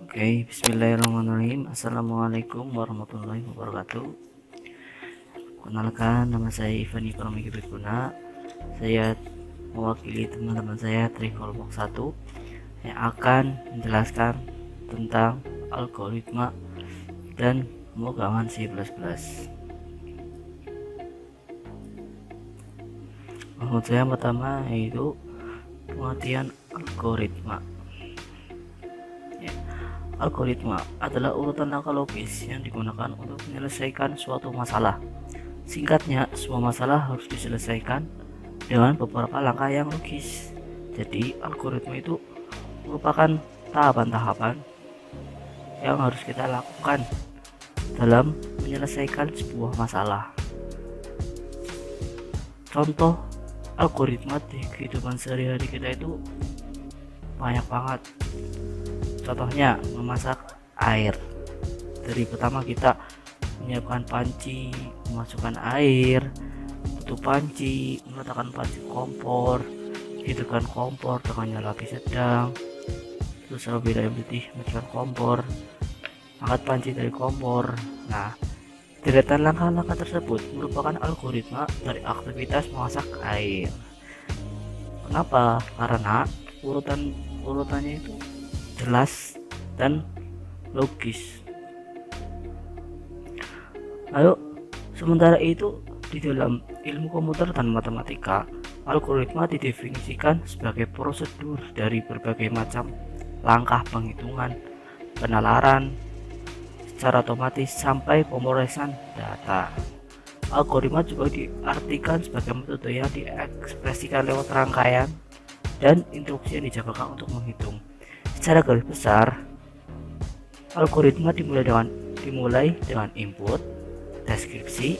Oke, bismillahirrahmanirrahim. Assalamualaikum warahmatullahi wabarakatuh. Kenalkan, nama saya Ivan Pramigi Briguna. Saya mewakili teman-teman saya dari kelompok 1 yang akan menjelaskan tentang algoritma dan pemrograman C++. Menurut saya pertama yaitu pengertian algoritma. Algoritma adalah urutan langkah logis yang digunakan untuk menyelesaikan suatu masalah. Singkatnya, semua masalah harus diselesaikan dengan beberapa langkah yang logis. Jadi, algoritma itu merupakan tahapan-tahapan yang harus kita lakukan dalam menyelesaikan sebuah masalah. Contoh algoritma di kehidupan sehari-hari kita itu banyak banget. Contohnya memasak air. Dari pertama kita menyiapkan panci, memasukkan air, tutup panci, meletakkan panci kompor, hidupkan kompor dengan nyala api sedang, terus apabila yang mendidih matikan kompor, angkat panci dari kompor. Nah, deretan langkah-langkah tersebut merupakan algoritma dari aktivitas memasak air. Kenapa? Karena urutannya itu jelas dan logis. Lalu sementara itu di dalam ilmu komputer dan matematika, algoritma didefinisikan sebagai prosedur dari berbagai macam langkah penghitungan, penalaran secara otomatis sampai pemrosesan data. Algoritma juga diartikan sebagai metode yang diekspresikan lewat rangkaian dan instruksi yang dijabarkan untuk menghitung. Secara garis besar, algoritma dimulai dengan input, deskripsi,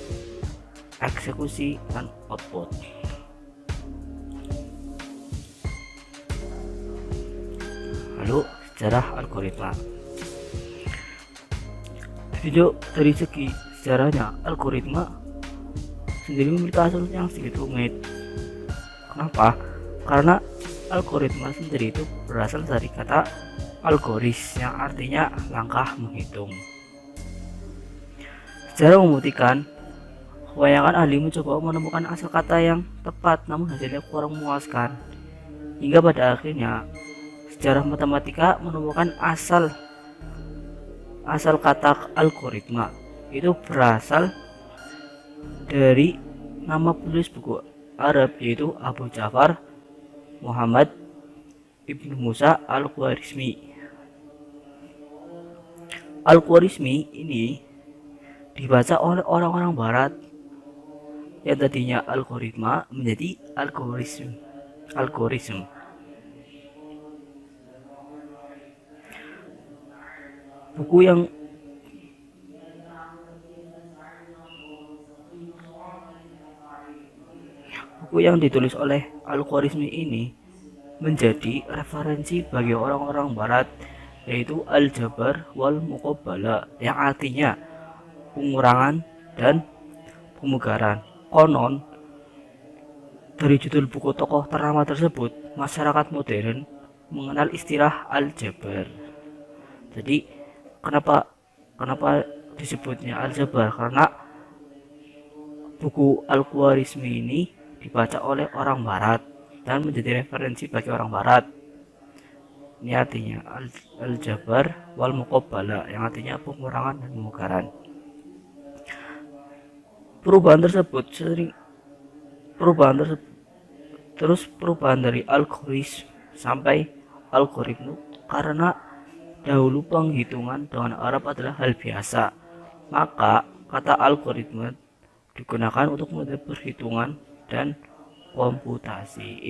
eksekusi, dan output. Lalu, sejarah algoritma. Dari segi sejarahnya, algoritma sendiri memiliki asal yang sedikit rumit. Kenapa? Karena algoritma sendiri itu berasal dari kata algoris yang artinya langkah menghitung. Sejarah membuktikan kebanyakan ahli mencoba menemukan asal kata yang tepat, namun hasilnya kurang memuaskan. Hingga pada akhirnya sejarah matematika menemukan asal kata algoritma itu berasal dari nama penulis buku Arab yaitu Abu Ja'far Muhammad Ibnu Musa Al-Khwarizmi. Al-Khwarizmi ini dibaca oleh orang-orang barat yang tadinya algoritma menjadi algoritm. Buku yang ditulis oleh Al-Khwarizmi ini menjadi referensi bagi orang-orang barat, yaitu Al-Jabar wal Muqabala yang artinya pengurangan dan pemugaran. Konon dari judul buku tokoh ternama tersebut, masyarakat modern mengenal istilah Al-Jabar. Jadi kenapa disebutnya Al-Jabar? Karena buku Al-Khwarizmi ini dibaca oleh orang barat dan menjadi referensi bagi orang barat. Ini artinya Al-Jabar wal Muqabala yang artinya pengurangan dan pemugaran. Perubahan dari algoritma sampai algoritma karena dahulu penghitungan dengan Arab adalah hal biasa, maka kata algoritma digunakan untuk metode perhitungan dan komputasi.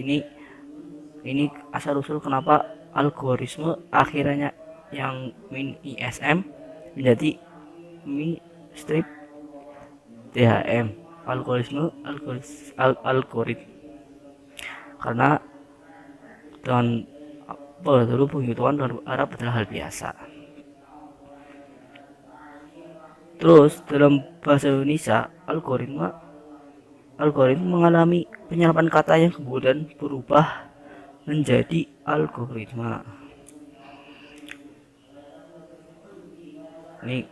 Ini asal usul kenapa algoritma akhirnya yang min ISM menjadi min strip THM algoritma karena dengan dulu penghitungan dengan Arab adalah hal biasa. Terus dalam bahasa Indonesia algoritma mengalami penyerapan kata yang kemudian berubah menjadi algoritma. Ini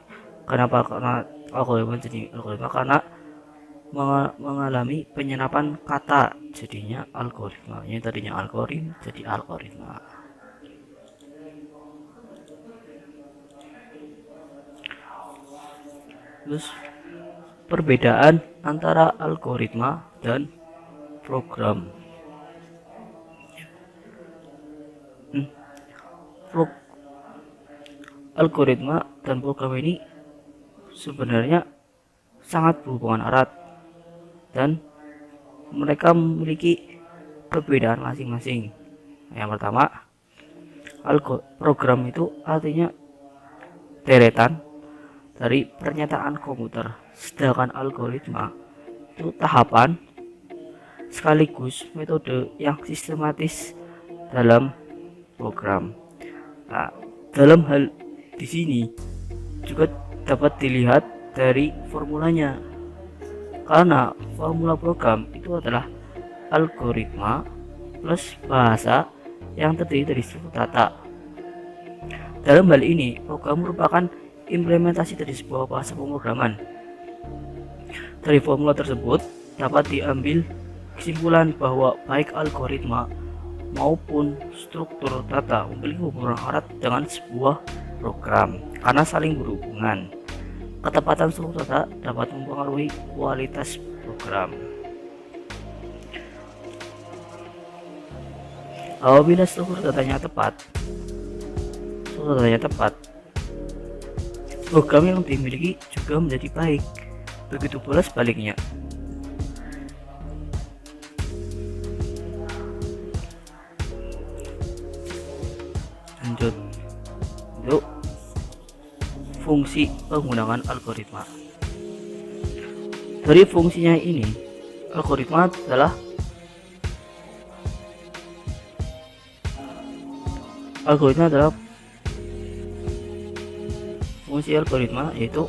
kenapa? Karena algoritma jadi algoritma karena mengalami penyerapan kata, jadinya algoritma. Ini tadinya algoritma jadi algoritma. Terus perbedaan antara algoritma dan program. Algoritma dan program ini sebenarnya sangat berhubungan erat dan mereka memiliki perbedaan masing-masing. Yang pertama, program itu artinya deretan dari pernyataan komputer, sedangkan algoritma itu tahapan sekaligus metode yang sistematis dalam program. Nah, dalam hal di sini juga dapat dilihat dari formulanya, karena formula program itu adalah algoritma plus bahasa yang terdiri dari struktur data. Dalam hal ini, program merupakan implementasi dari sebuah bahasa pemrograman. Dari formula tersebut dapat diambil kesimpulan bahwa baik algoritma maupun struktur data memiliki hubungan erat dengan sebuah program karena saling berhubungan. Ketepatan struktur data dapat mempengaruhi kualitas program. Apabila struktur datanya tepat, program yang dimiliki juga menjadi baik. Begitu pula sebaliknya. Lanjut untuk fungsi penggunaan algoritma. Dari fungsinya ini, algoritma adalah fungsi algoritma yaitu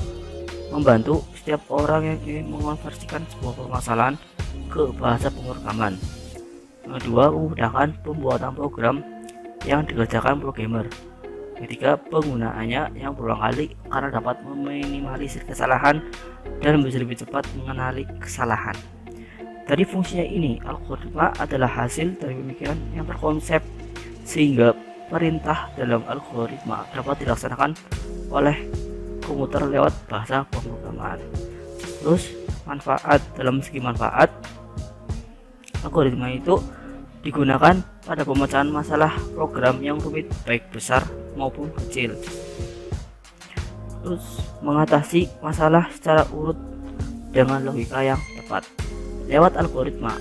membantu setiap orang yang ingin mengonversikan sebuah permasalahan ke bahasa pemrograman. Kedua, memudahkan pembuatan program yang dikerjakan programmer. Ketiga, penggunaannya yang berulang kali karena dapat meminimalisir kesalahan dan bisa lebih cepat mengenali kesalahan. Dari fungsinya ini, algoritma adalah hasil dari pemikiran yang terkonsep sehingga perintah dalam algoritma dapat dilaksanakan oleh komputer lewat bahasa pemrograman. Terus manfaat, dalam segi manfaat, algoritma itu digunakan pada pemecahan masalah program yang rumit baik besar maupun kecil. Terus mengatasi masalah secara urut dengan logika yang tepat. Lewat algoritma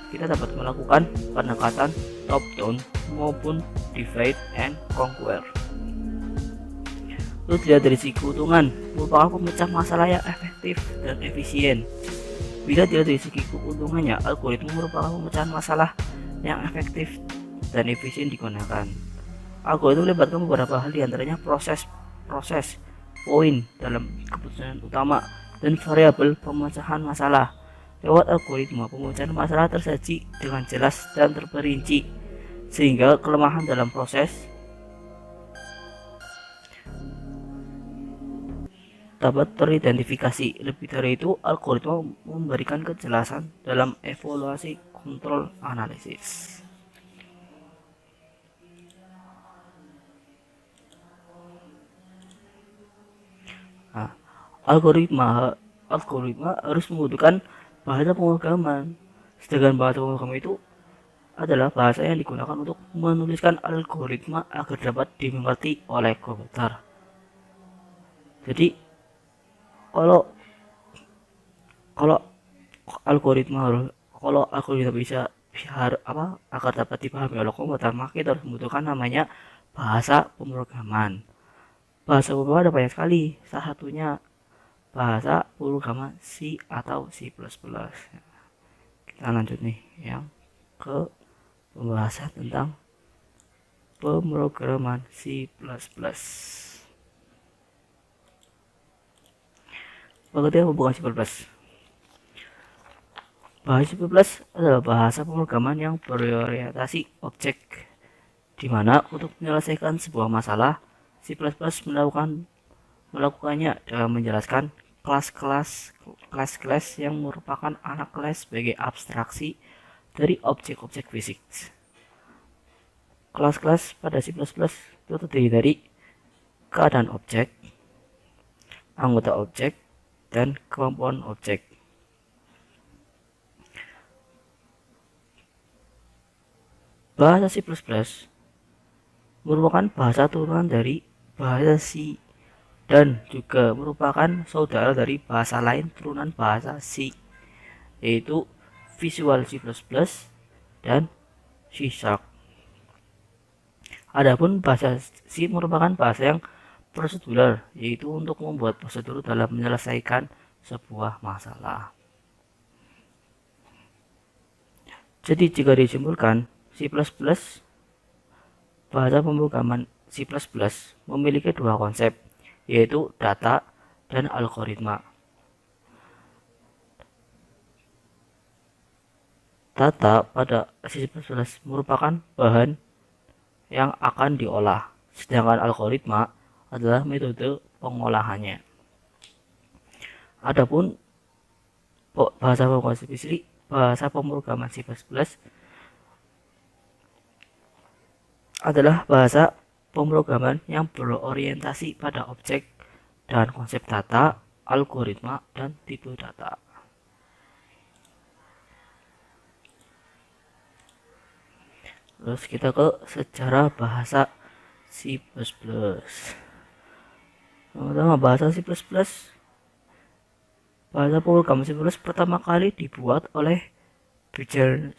kita dapat melakukan pendekatan top down maupun divide and conquer. Terus dilihat dari segi keuntungan, merupakan pemecah masalah yang efektif dan efisien. Bila dilihat dari segi keuntungannya, algoritma merupakan pemecahan masalah yang efektif dan efisien digunakan. Algoritma melibatkan beberapa hal, diantaranya proses, poin dalam keputusan utama, dan variabel pemecahan masalah. Lewat algoritma, pemecahan masalah tersaji dengan jelas dan terperinci, sehingga kelemahan dalam proses dapat teridentifikasi. Lebih dari itu, algoritma memberikan kejelasan dalam evaluasi kontrol analisis. Nah, algoritma harus membutuhkan bahasa pemrograman. Sedangkan bahasa pemrograman itu adalah bahasa yang digunakan untuk menuliskan algoritma agar dapat dimengerti oleh komputer. Jadi kalau algoritma bisa agar dapat dipahami oleh komputer, maka kita harus membutuhkan namanya bahasa pemrograman. Bahasa pemrograman ada banyak sekali, salah satunya bahasa pemrograman C atau C++. Kita lanjut nih yang ke pembahasan tentang pemrograman C++. Bagaimana hubungan C++? Bahasa C++ adalah bahasa pemrograman yang berorientasi objek, di mana untuk menyelesaikan sebuah masalah, C++ melakukannya dengan menjelaskan kelas-kelas yang merupakan anak kelas sebagai abstraksi dari objek-objek fisik. Kelas-kelas pada C++ itu terdiri dari keadaan objek, anggota objek, dan kemampuan objek. Bahasa C++ merupakan bahasa turunan dari bahasa C dan juga merupakan saudara dari bahasa lain turunan bahasa C, yaitu Visual C++ dan C#. Adapun bahasa C merupakan bahasa yang prosedural, yaitu untuk membuat prosedur dalam menyelesaikan sebuah masalah. Jadi jika disimpulkan, bahasa pemrograman C++ memiliki dua konsep, yaitu data dan algoritma. Data pada C++ merupakan bahan yang akan diolah, sedangkan algoritma adalah metode pengolahannya. Adapun bahasa pemrograman C++ adalah bahasa pemrograman yang berorientasi pada objek dan konsep data, algoritma, dan tipe data. Terus kita ke sejarah bahasa C++. Pertama, bahasa C++. Bahasa pemrograman C++ pertama kali dibuat oleh Bjørn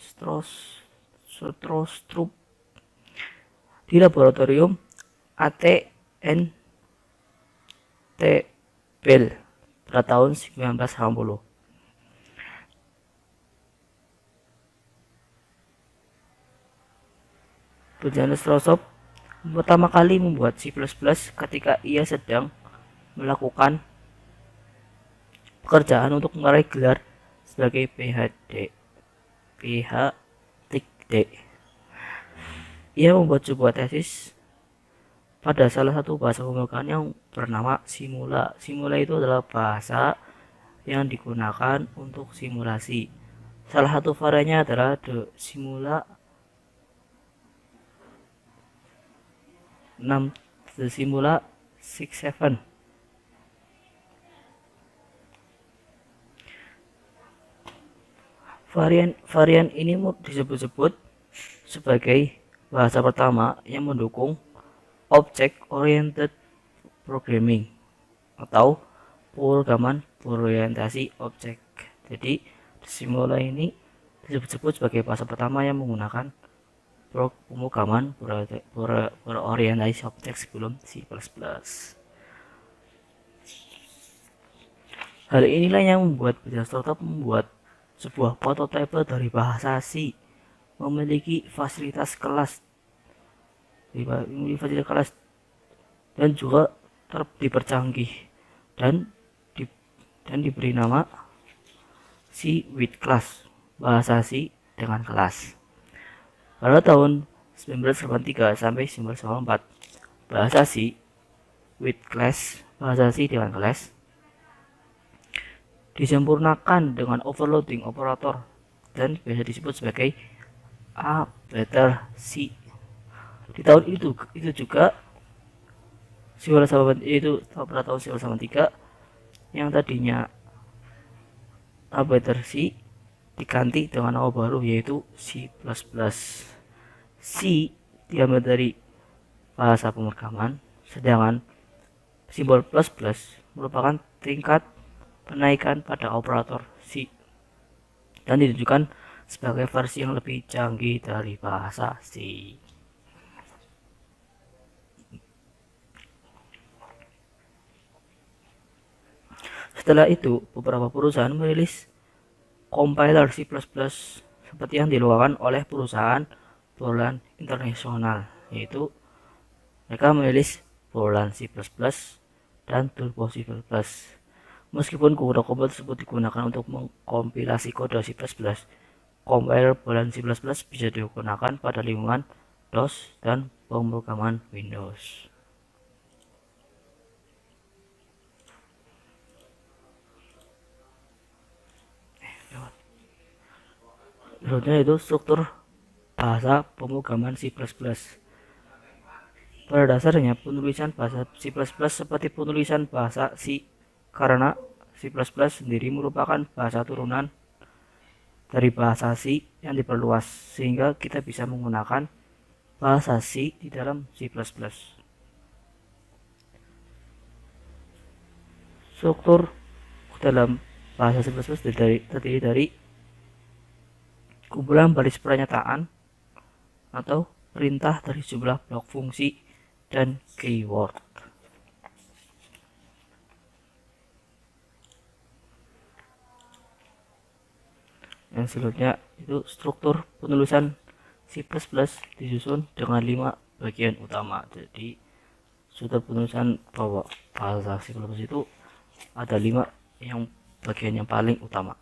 Stroustrup di laboratorium AT&T Bell pada tahun 1980. Bjørn Stroustrup pertama kali membuat C++ ketika ia sedang melakukan pekerjaan untuk meraih gelar sebagai PhD. Ia membuat sebuah tesis pada salah satu bahasa pemrograman yang bernama Simula. Simula itu adalah bahasa yang digunakan untuk simulasi. Salah satu variannya adalah The Simula 67. Varian ini disebut-sebut sebagai bahasa pertama yang mendukung Object Oriented Programming atau pemrograman berorientasi objek. Jadi Simula ini disebut-sebut sebagai bahasa pertama yang menggunakan pemrograman berorientasi objek sebelum C++. Hal inilah yang membuat Bjørn Stroustrup membuat sebuah prototipe dari bahasa C memiliki fasilitas kelas dan juga dipercanggih dan diberi nama C with class, bahasa C dengan kelas. Pada tahun 1983 sampai 1994, bahasa C with class, bahasa C dengan kelas, disempurnakan dengan overloading operator dan biasa disebut sebagai A better C. Di tahun itu juga pada tahun 1993 yang tadinya A better C diganti dengan nama baru yaitu C++. C diambil dari bahasa pemrograman, sedangkan simbol plus plus merupakan tingkat penaikan pada operator C dan ditunjukkan sebagai versi yang lebih canggih dari bahasa C. Setelah itu, beberapa perusahaan merilis compiler C++ seperti yang dilakukan oleh perusahaan Borland International, yaitu mereka merilis Borland C++ dan Turbo C++. Meskipun kode kompil tersebut digunakan untuk mengkompilasi kode C++, compiler Borland C++ bisa digunakan pada lingkungan DOS dan pemrograman Windows. Berikutnya itu struktur bahasa pemrograman C++. Pada dasarnya penulisan bahasa C++ seperti penulisan bahasa C karena C++ sendiri merupakan bahasa turunan dari bahasa C yang diperluas sehingga kita bisa menggunakan bahasa C di dalam C++. Struktur dalam bahasa C++ terdiri dari kumpulan baris pernyataan atau perintah dari jumlah blok fungsi dan keyword. Yang selanjutnya itu struktur penulisan C++ disusun dengan 5 bagian utama. Jadi struktur penulisan bahasa C++ itu ada 5 yang bagian yang paling utama.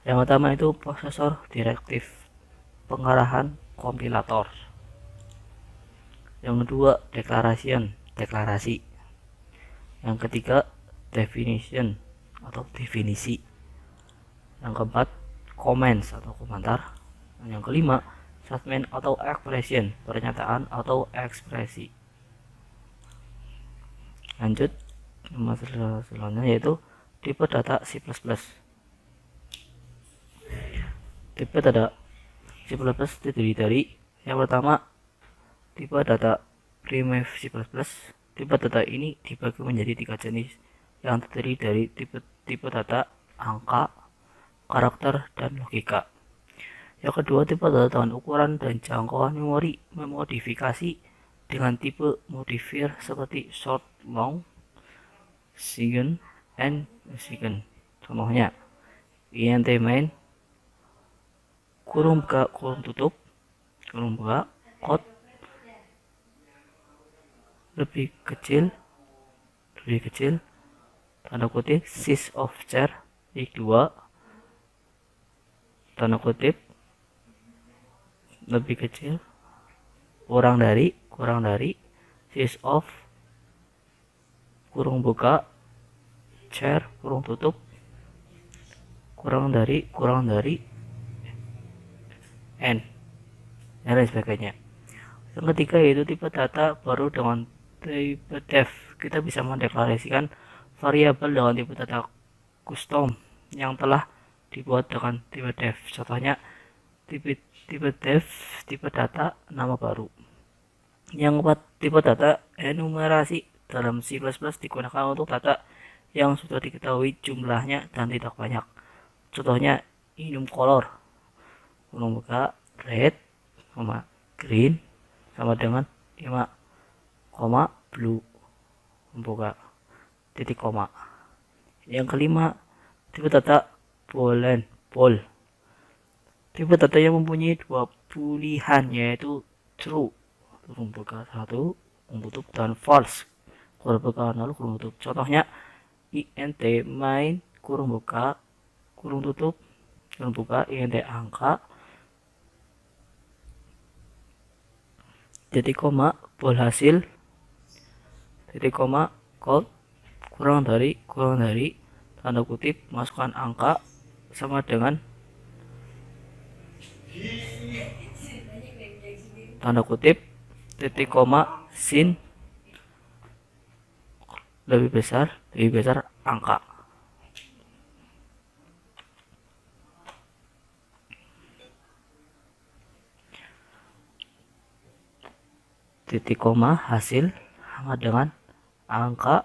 Yang pertama itu prosesor direktif pengarahan kompilator. Yang kedua deklarasi. Yang ketiga definition atau definisi. Yang keempat comments atau komentar. Dan yang kelima statement atau expression, pernyataan atau ekspresi. Lanjut masalah selanjutnya yaitu tipe data C++. Tipe data C++ terdiri dari yang pertama tipe data primitive C++. Tipe data ini dibagi menjadi 3 jenis yang terdiri dari tipe data angka, karakter, dan logika. Yang kedua tipe data dengan ukuran dan jangkauan memori memodifikasi dengan tipe modifier seperti short, long, second, and second. Contohnya int main kurung buka kurung tutup kurung buka code lebih kecil tanda kutip sys of char x2 tanda kutip lebih kecil kurang dari sys of kurung buka char kurung tutup kurang dari n dan lain sebagainya. Yang ketiga yaitu tipe data baru dengan tipe def. Kita bisa mendeklarasikan variabel dengan tipe data custom yang telah dibuat dengan tipe def. Contohnya tipe def tipe data nama baru. Yang keempat tipe data enumerasi dalam C++ digunakan untuk data yang sudah diketahui jumlahnya dan tidak banyak. Contohnya enum color kurung buka red, green sama dengan 5, blue buka titik koma. Yang kelima tipe data boolean bool. Tipe data yang mempunyai 2 pilihan yaitu true kurung buka 1 kurung tutup dan false kurung buka 0 kurung tutup. Contohnya int main kurung buka kurung tutup kurung buka int angka titik koma bool hasil titik koma code kurang dari tanda kutip masukkan angka sama dengan tanda kutip titik koma sin lebih besar angka. Titik koma hasil sama dengan angka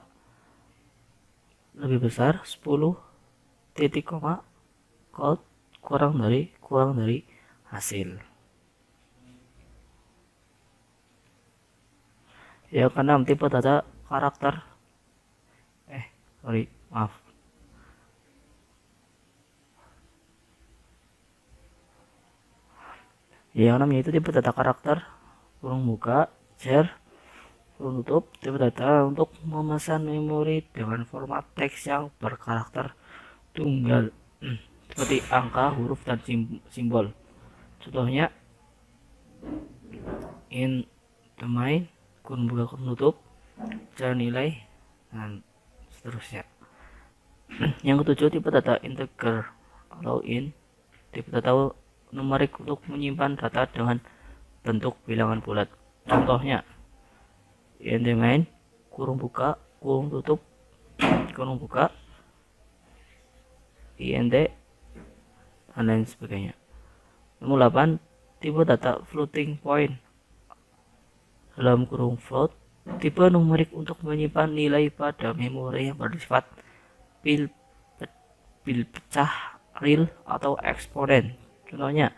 lebih besar 10 titik koma code kurang dari hasil. Yang keenam tipe data karakter maaf yang keenam yaitu tipe data karakter kurung buka share kurung tutup tipe data untuk memesan memori dengan format teks yang berkarakter tunggal seperti angka, huruf, dan simbol. Contohnya int main kurung buka kurung tutup cara nilai dan seterusnya. Yang ketujuh, tipe data integer atau int. Tipe data numerik untuk menyimpan data dengan bentuk bilangan bulat. Contohnya int main kurung buka kurung tutup kurung buka int dan lain sebagainya. Nomor 8, tipe data floating point dalam kurung float, tipe numerik untuk menyimpan nilai pada memori yang bersifat pil pecah, real, atau eksponen. Contohnya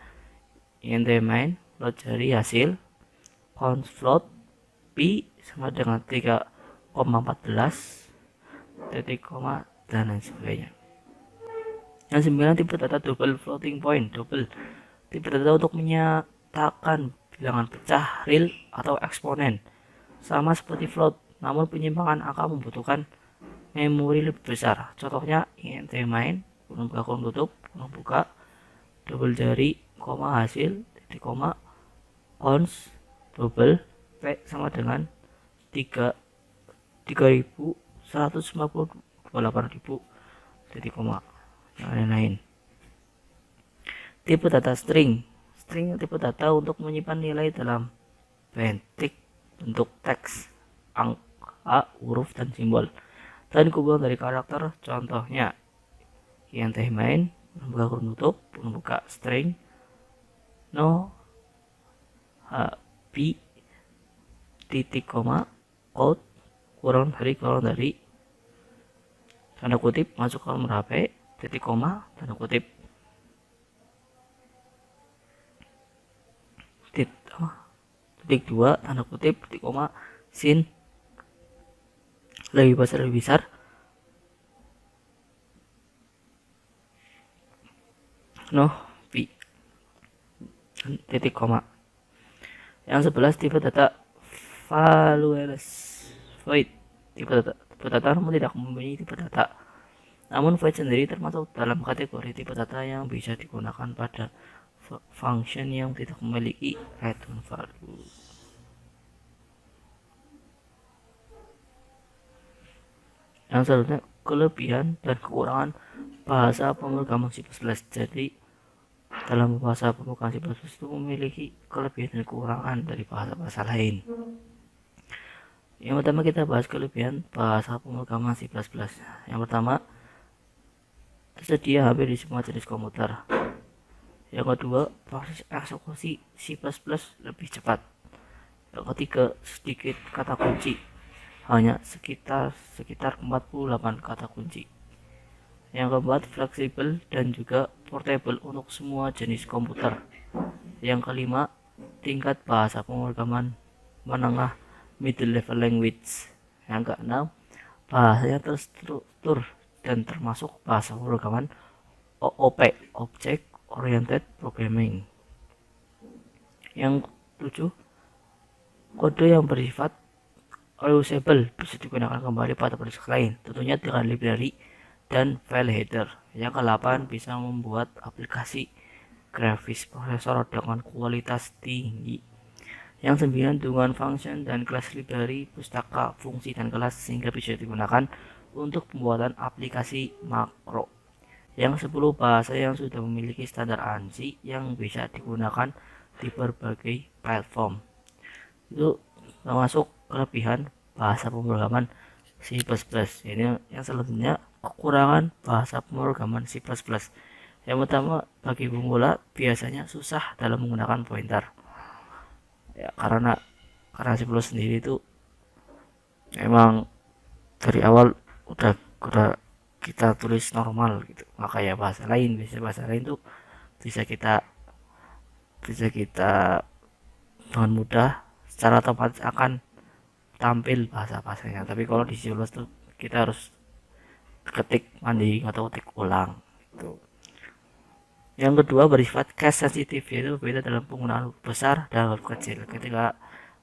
int main float dari hasil const float pi sama dengan 3,14 titik koma dan lain sebagainya. Yang 9, tipe data double floating point. Double tipe data untuk menyatakan bilangan pecah, real, atau eksponen. Sama seperti float, namun penyimpangan angka membutuhkan memori lebih besar. Contohnya int main kurung buka kurung tutup kurung buka double jari koma hasil titik koma const double p sama dengan 3.158.000 titik koma yang lain-lain. Tipe data string. String tipe data untuk menyimpan nilai dalam bentuk teks, angka, huruf, dan simbol dan kumpulan dari karakter. Contohnya int main buka kurung tutup kurung buka string no b titik koma code kurang dari tanda kutip masuk kolom HP titik koma tanda kutip titik 2 tanda kutip titik koma sin lebih besar no p titik koma. Yang 11, tipe data valueless void. Tipe data namun tidak mempunyai tipe data. Namun void sendiri termasuk dalam kategori tipe data yang bisa digunakan pada function yang tidak memiliki return value. Yang selanjutnya, kelebihan dan kekurangan bahasa pemrograman C++. Jadi dalam bahasa pemrograman C++ itu memiliki kelebihan dan kekurangan dari bahasa-bahasa lain. Yang pertama, kita bahas kelebihan bahasa pemrograman C++. Yang pertama, tersedia hampir di semua jenis komputer. Yang kedua, proses eksekusi C++ lebih cepat. Yang ketiga, sedikit kata kunci, hanya sekitar 48 kata kunci. Yang keempat, fleksibel dan juga portable untuk semua jenis komputer. Yang kelima, tingkat bahasa pemrograman menengah middle level language. Yang keenam, bahasanya terstruktur dan termasuk bahasa pemrograman OOP, Object Oriented Programming. Yang ketujuh, kode yang bersifat reusable bisa digunakan kembali pada project lain, tentunya dengan library dan file header. Yang ke-8, bisa membuat aplikasi grafis prosesor dengan kualitas tinggi. Yang 9, dukungan function dan kelas library, pustaka, fungsi, dan kelas sehingga bisa digunakan untuk pembuatan aplikasi makro. Yang 10, bahasa yang sudah memiliki standar ANSI yang bisa digunakan di berbagai platform. Itu termasuk kelebihan bahasa pemrograman C++. Ini yang selanjutnya, kekurangan bahasa pemrograman C++. Yang pertama, bagi pemula biasanya susah dalam menggunakan pointer. Ya, karena C++ sendiri itu memang dari awal udah kita tulis normal gitu. Maka ya bahasa lain tuh bisa kita dengan mudah secara otomatis akan tampil bahasanya. Tapi kalau di C++ tuh kita harus ketik mandi atau ketik ulang gitu. Yang kedua, bersifat case sensitif, yaitu beda dalam penggunaan huruf besar dan huruf kecil. Ketika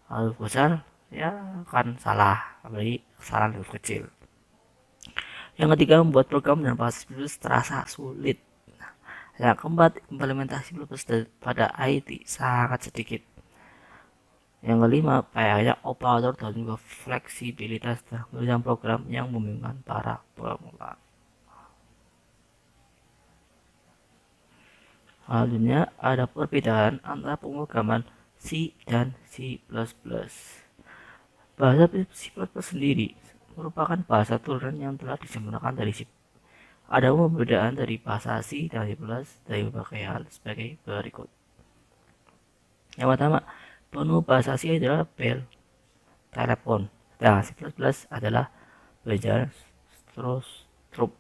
huruf besar ya akan salah, apalagi kesalahan huruf kecil. Yang ketiga, membuat program dan bahasa C++ terasa sulit. Yang keempat, implementasi C++ pada IT sangat sedikit. Yang kelima, banyak operator dan juga fleksibilitas dalam program yang membingungkan para pemula. Selanjutnya ada perbedaan antara pemrograman C dan C++. Bahasa C++ sendiri merupakan bahasa turunan yang telah disempurnakan dari C. Ada perbedaan dari bahasa C dan C++ dari berbagai hal sebagai berikut. Yang pertama, penuh bahasa C adalah bel, telepon, sedangkan C++ adalah belajar, strup.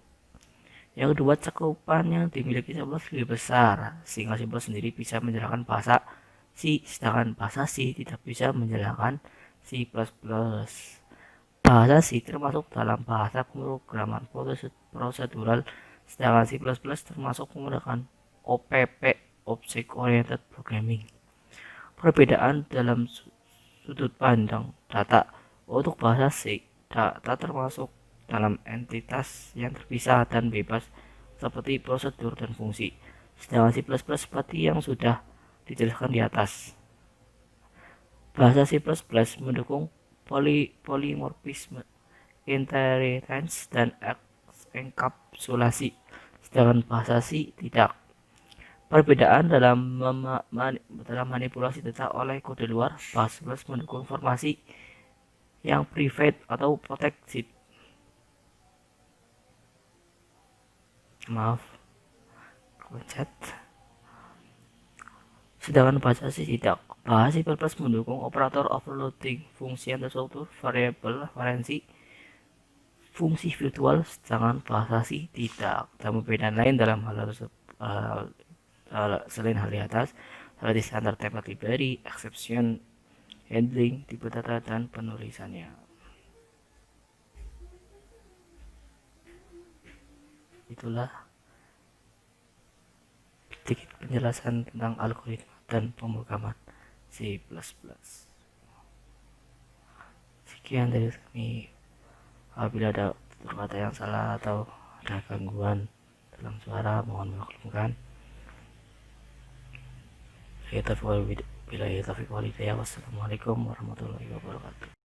Yang kedua, cakupan yang dimiliki C++ lebih besar, sehingga C++ sendiri bisa menjalankan bahasa C, sedangkan bahasa C tidak bisa menjalankan C++. Bahasa C termasuk dalam bahasa pemrograman prosedural, sedangkan C++ termasuk menggunakan OPP, Object Oriented Programming. Perbedaan dalam sudut pandang data. Untuk bahasa C, data termasuk dalam entitas yang terpisah dan bebas seperti prosedur dan fungsi. Sedangkan C++ seperti yang sudah dijelaskan di atas. Bahasa C++ mendukung polimorfisme, inheritance, dan enkapsulasi, sedangkan bahasa C tidak. Perbedaan dalam manipulasi data oleh kode luar. Bahasa C++ mendukung informasi yang private atau protected. Maaf, pencet. Sedangkan bahasa C tidak. Bahasa C++ mendukung operator overloading, fungsi struktur, variabel, referensi, fungsi virtual, sedangkan bahasa C tidak. Dan perbedaan lain dalam hal selain hal di atas, seperti standar template library, exception handling, tipe data, dan penulisannya. Itulah sedikit penjelasan tentang algoritma dan pemrograman C++. Sekian dari kami. Apabila ada kata yang salah atau ada gangguan dalam suara, mohon dimaklumkan. Wassalamualaikum warahmatullahi wabarakatuh.